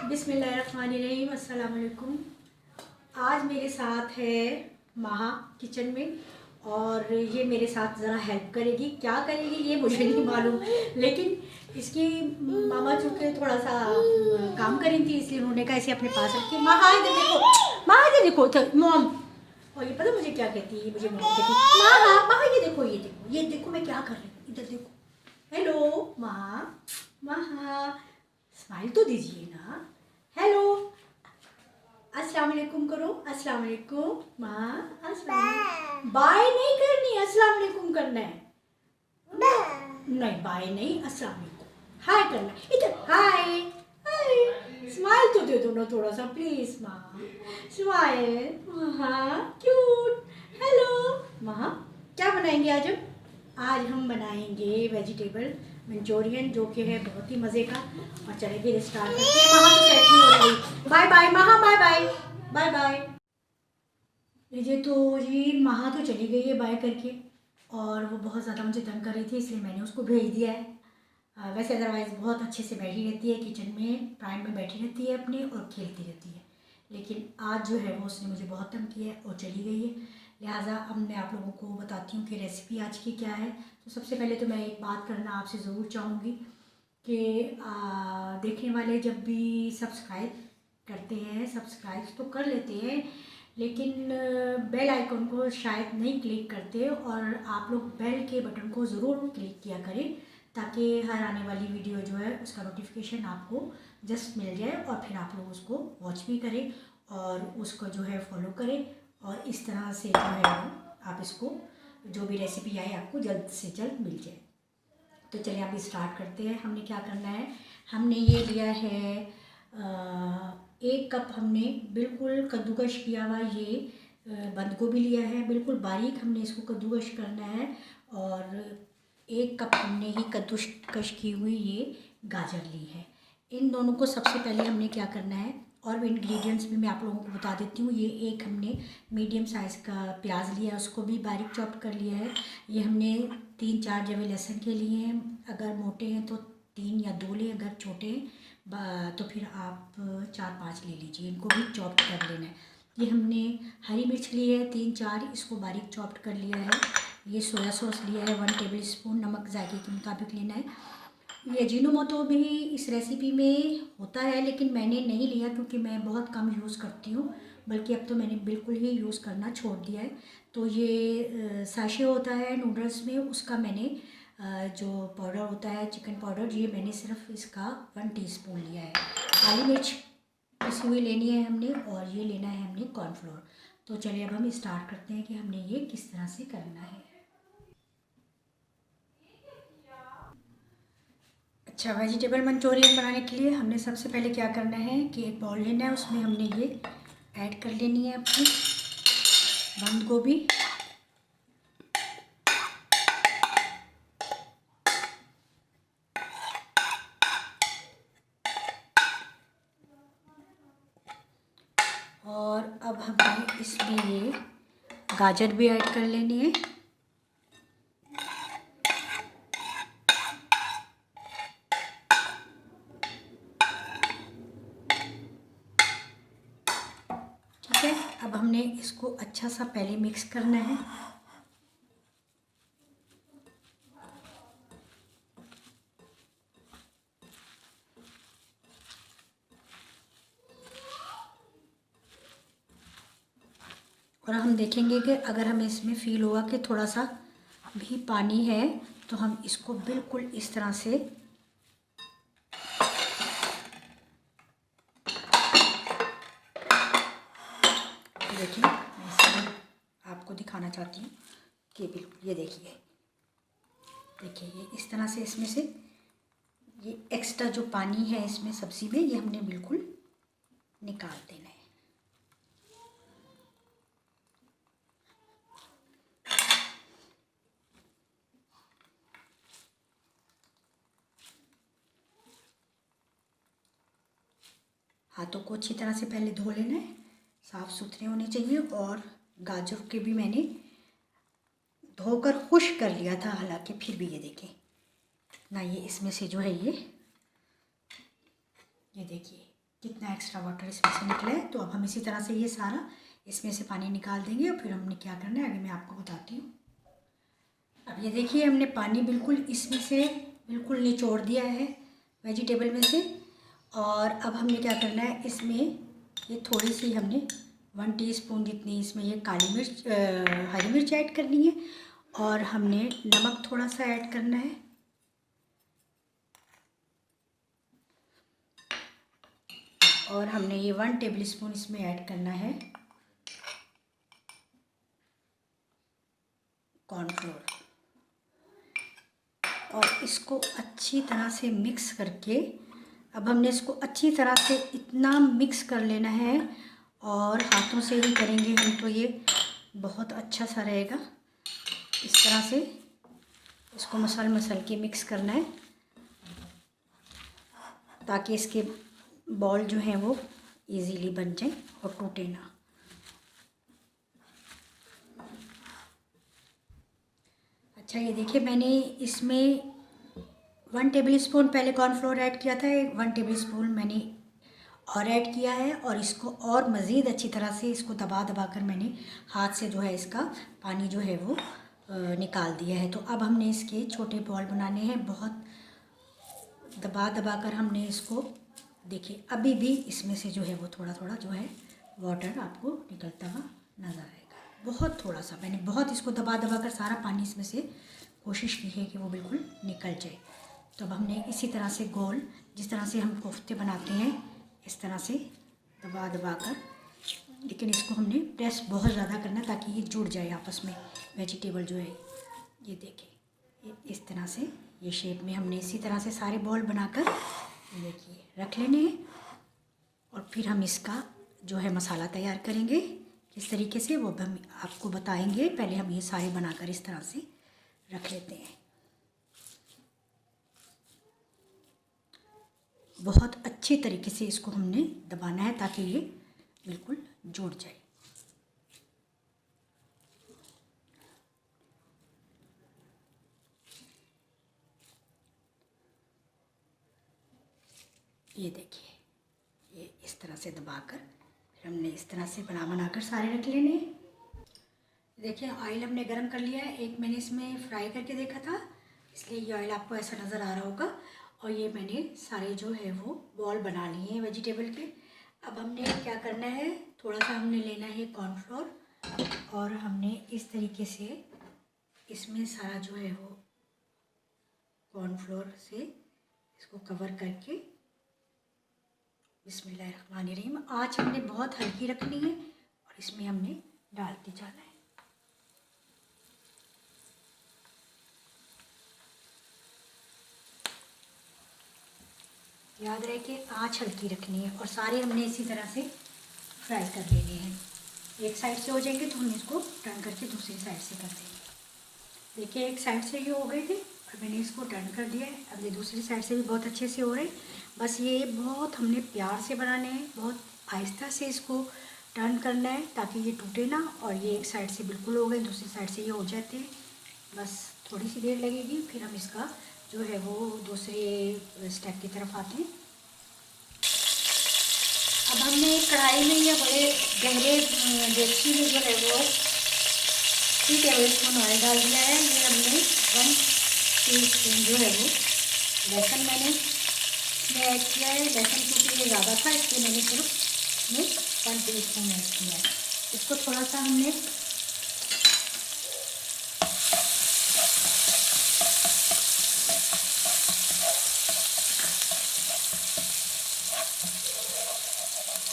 बिस्मिल्लाहिर्रहमानिर्रहीम, अस्सलाम वालेकुम। आज मेरे साथ है माहा किचन में और ये मेरे साथ ज़रा हेल्प करेगी। क्या करेगी ये मुझे नहीं मालूम, लेकिन इसकी मामा चूँकि थोड़ा सा काम करी थी इसलिए उन्होंने कहा इसे अपने पास रखिए। माहा इधर देखो, माहा इधर देखो, मॉम। और ये पता मुझे क्या कहती है, मुझे मॉम कहती है माहा माहा ये देखो ये देखो ये देखो मैं क्या कर रही हूँ, इधर देखो। हेलो माहा, माहा स्माइल तो दीजिए ना। हेलो, अस्सलाम वालेकुम करो। अस्सलाम वालेकुम माँ, अस्सलाम। बाय नहीं करनी, अस्सलाम वालेकुम करना है। नहीं बाय नहीं, अस्सलाम वालेकुम हाय करना है। इधर हाय हाय, स्माइल तो दे दो ना थोड़ा सा प्लीज माँ। स्माइल, हाँ क्यूट। हेलो माँ, क्या बनाएंगे आज हम? आज हम बनाएंगे वेजिटेबल मंचूरियन, जो कि है बहुत ही मज़े का। और चले फिर स्टार्ट करते हैं। महा तो सेट नहीं हो रही। बाय बाय महा, बाय बाय बाय बाय। लीजिए तो जी महा तो चली गई है बाय करके, और वो बहुत ज़्यादा मुझे तंग कर रही थी इसलिए मैंने उसको भेज दिया है। वैसे अदरवाइज़ बहुत अच्छे से बैठी रहती है किचन में, प्राइम में बैठी रहती है अपने और खेलती रहती है। लेकिन आज जो है वो उसने मुझे बहुत तंग किया है और चली गई है। लिहाजा अब मैं आप लोगों को बताती हूँ कि रेसिपी आज की क्या है। तो सबसे पहले तो मैं एक बात करना आपसे ज़रूर चाहूँगी कि देखने वाले जब भी सब्सक्राइब करते हैं, सब्सक्राइब तो कर लेते हैं लेकिन बेल आइकन को शायद नहीं क्लिक करते, और आप लोग बेल के बटन को ज़रूर क्लिक किया करें ताकि हर आने वाली वीडियो जो है उसका नोटिफिकेशन आपको जस्ट मिल जाए और फिर आप लोग उसको वॉच भी करें और उसको जो है फॉलो करें, और इस तरह से जो है आप इसको जो भी रेसिपी आए आपको जल्द से जल्द मिल जाए। तो चलिए आप स्टार्ट करते हैं। हमने क्या करना है, हमने ये लिया है 1 कप हमने बिल्कुल कद्दूकश किया हुआ ये बंद गोभी लिया है, बिल्कुल बारीक हमने इसको कद्दूकश करना है। और 1 कप हमने ही कद्दूकश की हुई ये गाजर ली है। इन दोनों को सबसे पहले हमने क्या करना है, और भी इंग्रेडिएंट्स भी मैं आप लोगों को बता देती हूँ। ये एक हमने मीडियम साइज़ का प्याज लिया है, उसको भी बारीक चॉप कर लिया है। ये हमने 3-4 जवे लहसुन के लिए हैं, अगर मोटे हैं तो 3 या 2 लें, अगर छोटे हैं तो फिर आप 4-5 ले लीजिए। इनको भी चॉप कर लेना है। ये हमने हरी मिर्च ली है 3-4, इसको बारीक चॉप्ड कर लिया है। ये सोया सॉस लिया है 1 टेबल स्पून, नमक जायके के मुताबिक लेना है। ये अजीनोमोटो भी इस रेसिपी में होता है लेकिन मैंने नहीं लिया क्योंकि मैं बहुत कम यूज़ करती हूँ, बल्कि अब तो मैंने बिल्कुल ही यूज़ करना छोड़ दिया है। तो ये साशे होता है नूडल्स में, उसका मैंने जो पाउडर होता है चिकन पाउडर, ये मैंने सिर्फ इसका 1 टीस्पून लिया है। काली मिर्च पिसी हुई लेनी है हमने, और ये लेना है हमने कॉर्नफ्लोर। तो चलिए अब हम स्टार्ट करते हैं कि हमने ये किस तरह से करना है। अच्छा, वेजिटेबल मंचूरियन बनाने के लिए हमने सबसे पहले क्या करना है कि एक बाउल लेना है, उसमें हमने ये ऐड कर लेनी है अपनी बंद गोभी, और अब हमें इसमें ये गाजर भी ऐड कर लेनी है। ठीक है, अब हमने इसको अच्छा सा पहले मिक्स करना है। और हम देखेंगे कि अगर हमें इसमें फ़ील होगा कि थोड़ा सा भी पानी है तो हम इसको बिल्कुल इस तरह से देखिए, मैं इसमें आपको दिखाना चाहती हूँ कि बिल्कुल ये देखिए ये इस तरह से इसमें से ये एक्स्ट्रा जो पानी है इसमें सब्ज़ी में, ये हमने बिल्कुल निकाल देना है। हाथों को अच्छी तरह से पहले धो लेना है, साफ़ सुथरे होने चाहिए। और गाजर के भी मैंने धोकर खुश कर लिया था, हालांकि फिर भी ये देखें ना, ये इसमें से जो है ये देखिए कितना एक्स्ट्रा वाटर इसमें से निकला है। तो अब हम इसी तरह से ये सारा इसमें से पानी निकाल देंगे और फिर हमने क्या करना है आगे मैं आपको बताती हूँ। अब ये देखिए हमने पानी बिल्कुल इसमें से बिल्कुल निचोड़ दिया है वेजिटेबल में से। और अब हमने क्या करना है, इसमें ये थोड़ी सी हमने 1 टीस्पून जितनी इसमें ये काली मिर्च हरी मिर्च ऐड करनी है और हमने नमक थोड़ा सा ऐड करना है। और हमने ये 1 टेबलस्पून इसमें ऐड करना है कॉर्नफ्लोर। और इसको अच्छी तरह से मिक्स करके अब हमने इसको अच्छी तरह से इतना मिक्स कर लेना है और हाथों से ही करेंगे हम तो ये बहुत अच्छा सा रहेगा। इस तरह से इसको मसल के मिक्स करना है ताकि इसके बॉल जो हैं वो इजीली बन जाए और टूटे ना। अच्छा ये देखिए मैंने इसमें 1 टेबलस्पून पहले कॉर्नफ्लोर ऐड किया था, 1 टेबलस्पून मैंने और ऐड किया है और इसको और मज़ीद अच्छी तरह से इसको दबा कर मैंने हाथ से जो है इसका पानी जो है वो निकाल दिया है। तो अब हमने इसके छोटे बॉल बनाने हैं, बहुत दबा कर हमने इसको, देखिए अभी भी इसमें से जो है वो थोड़ा थोड़ा जो है वाटर आपको निकलता हुआ नज़र आएगा। बहुत थोड़ा सा मैंने बहुत इसको दबा कर सारा पानी इसमें से कोशिश की है कि वो बिल्कुल निकल जाए। तो अब हमने इसी तरह से गोल, जिस तरह से हम कोफ्ते बनाते हैं इस तरह से दबा कर, लेकिन इसको हमने प्रेस बहुत ज़्यादा करना ताकि ये जुड़ जाए आपस में वेजिटेबल जो है। ये देखिए इस तरह से ये शेप में हमने इसी तरह से सारे बॉल बनाकर देखिए रख लेने हैं। और फिर हम इसका जो है मसाला तैयार करेंगे किस तरीके से वो हम आपको बताएंगे। पहले हम ये सारे बनाकर इस तरह से रख लेते हैं। बहुत अच्छी तरीके से इसको हमने दबाना है ताकि ये बिल्कुल जुड़ जाए। ये देखिए ये इस तरह से दबाकर फिर हमने इस तरह से बना कर सारे रख लेने। देखिए ऑयल हमने गरम कर लिया है, एक मैंने इसमें फ्राई करके देखा था इसलिए ये ऑयल आपको ऐसा नज़र आ रहा होगा। और ये मैंने सारे जो है वो बॉल बना लिए हैं वेजिटेबल के। अब हमने क्या करना है, थोड़ा सा हमने लेना है कॉर्नफ्लोर और हमने इस तरीके से इसमें सारा जो है वो कॉर्नफ्लोर से इसको कवर करके बिस्मिल्लाहिर्रहमानिर्रहीम आँच हमने बहुत हल्की रखनी है और इसमें हमने डालते जाना है। याद रहे कि आँच हल्की रखनी है और सारे हमने इसी तरह से फ्राई कर लेने हैं। एक साइड से हो जाएंगे तो हम इसको टर्न करके दूसरी साइड से कर देंगे। देखिए एक साइड से ये हो गए थे और मैंने इसको टर्न कर दिया है। अब ये दूसरी साइड से भी बहुत अच्छे से हो रहे हैं। बस ये बहुत हमने प्यार से बनाने हैं, बहुत आहिस्ता से इसको टर्न करना है ताकि ये टूटे ना। और ये एक साइड से बिल्कुल हो गए, दूसरी साइड से ये हो जाते हैं। बस थोड़ी सी देर लगेगी फिर हम इसका जो है वो दूसरे स्टेप की तरफ आते हैं। अब हमने कढ़ाई में या बड़े गहरे डेगची में जो है वो 3 टेबलस्पून ऑयल डाल दिया है। ये हमने 1 टीस्पून जो है वो लहसुन मैंने इसमें ऐड किया है। लहसुन क्योंकि ये ज़्यादा था इसलिए मैंने सिर्फ इसमें 1 टीस्पून ऐड किया है। इसको थोड़ा सा हमने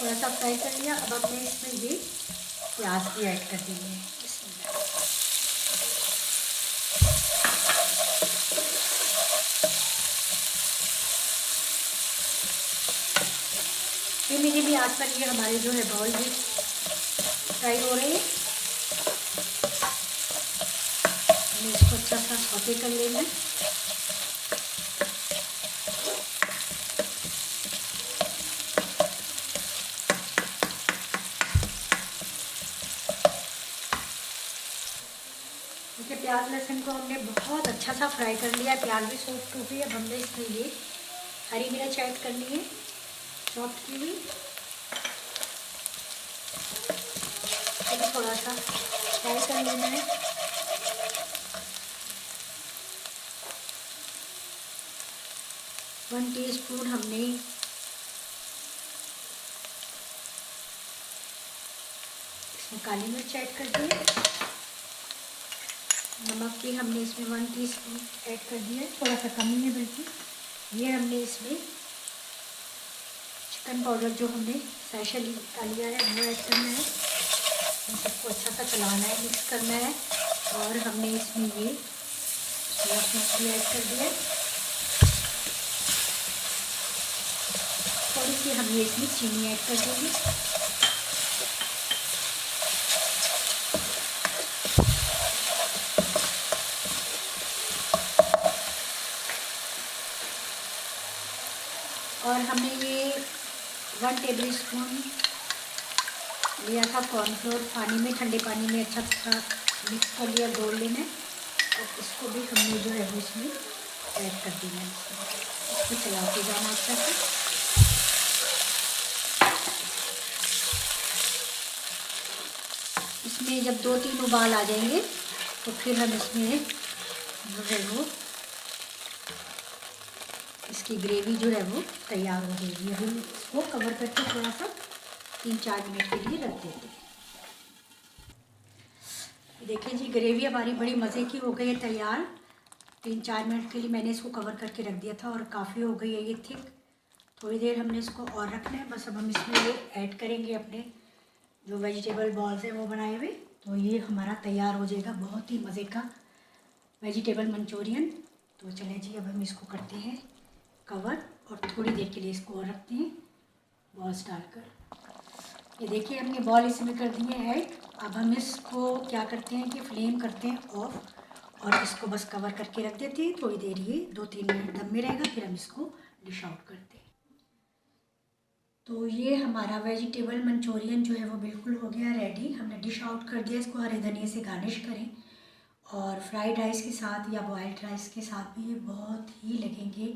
थोड़ा सा फ्राई कर लिया। अब हमने इसमें ये प्याज भी ऐड कर देंगे। धीमी भी आंच पर ये हमारे जो है बॉल भी फ्राई हो रहे हैं। हमें इसको अच्छा सा सौते कर लेना है। प्याज लहसुन को हमने बहुत अच्छा सा फ्राई कर लिया है, प्याज भी सॉफ्ट हो गई है। अब हमने इसमें ये हरी मिर्च ऐड करनी है चॉप की हुई। चलिए थोड़ा सा फ्राई कर लेना है। वन टीस्पून हमने इसमें काली मिर्च ऐड कर दी है। नमक भी हमने इसमें 1 टीस्पून ऐड कर दिया है, थोड़ा सा कम ही है बल्कि। ये हमने इसमें चिकन पाउडर जो हमने स्पेशली लिया है वो ऐड करना है। इन सबको अच्छा सा चलाना है, मिक्स करना है। और हमने इसमें ये लहसुन भी ऐड कर दिया है। थोड़ी सी हमने इसमें चीनी ऐड कर देंगे। और हमने ये 1 टेबल स्पून लिया था कॉर्नफ्लोर, पानी में, ठंडे पानी में अच्छा सा मिक्स कर लिया, घोल लेना है। और इसको भी हमने जो है वो इसमें ऐड कर देना है। इसको चलाते जाना अच्छा से। इसमें जब 2-3 उबाल आ जाएंगे तो फिर हम इसमें जो है वो इसकी ग्रेवी जो है वो तैयार हो जाएगी। अभी इसको कवर करके थोड़ा सा 3-4 मिनट के लिए रख देते हैं। देखिए जी, ग्रेवी हमारी बड़ी मज़े की हो गई है तैयार। 3-4 मिनट के लिए मैंने इसको कवर करके रख दिया था और काफ़ी हो गई है ये थिक। थोड़ी देर हमने इसको और रखना है बस। अब हम इसमें ये ऐड करेंगे अपने जो वेजिटेबल बॉल्स हैं वो बनाए हुए। तो ये हमारा तैयार हो जाएगा बहुत ही मज़े का वेजिटेबल मंचूरियन। तो चलें जी, अब हम इसको करते हैं कवर और थोड़ी देर के लिए इसको और रखते हैं बॉल्स डालकर। ये देखिए हमने बॉल इसमें कर दिए ऐड। अब हम इसको क्या करते हैं कि फ्लेम करते हैं ऑफ और इसको बस कवर करके रख देते हैं थोड़ी देर। ये 2-3 मिनट दम में रहेगा, फिर हम इसको डिश आउट करते हैं। तो ये हमारा वेजिटेबल मंचूरियन जो है वो बिल्कुल हो गया रेडी। हमने डिश आउट कर दिया। इसको हरे धनिए से गार्निश करें और फ्राइड राइस के साथ या बॉइल्ड राइस के साथ भी ये बहुत ही लगेंगे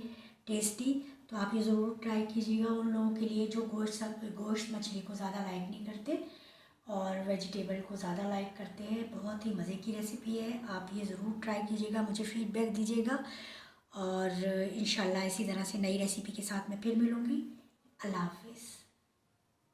टेस्टी। तो आप ये ज़रूर ट्राई कीजिएगा उन लोगों के लिए जो गोश्त मछली को ज़्यादा लाइक नहीं करते और वेजिटेबल को ज़्यादा लाइक करते हैं। बहुत ही मज़े की रेसिपी है, आप ये ज़रूर ट्राई कीजिएगा, मुझे फ़ीडबैक दीजिएगा। और इंशाल्लाह इसी तरह से नई रेसिपी के साथ मैं फिर मिलूँगी। अल्लाह हाफ़िज़।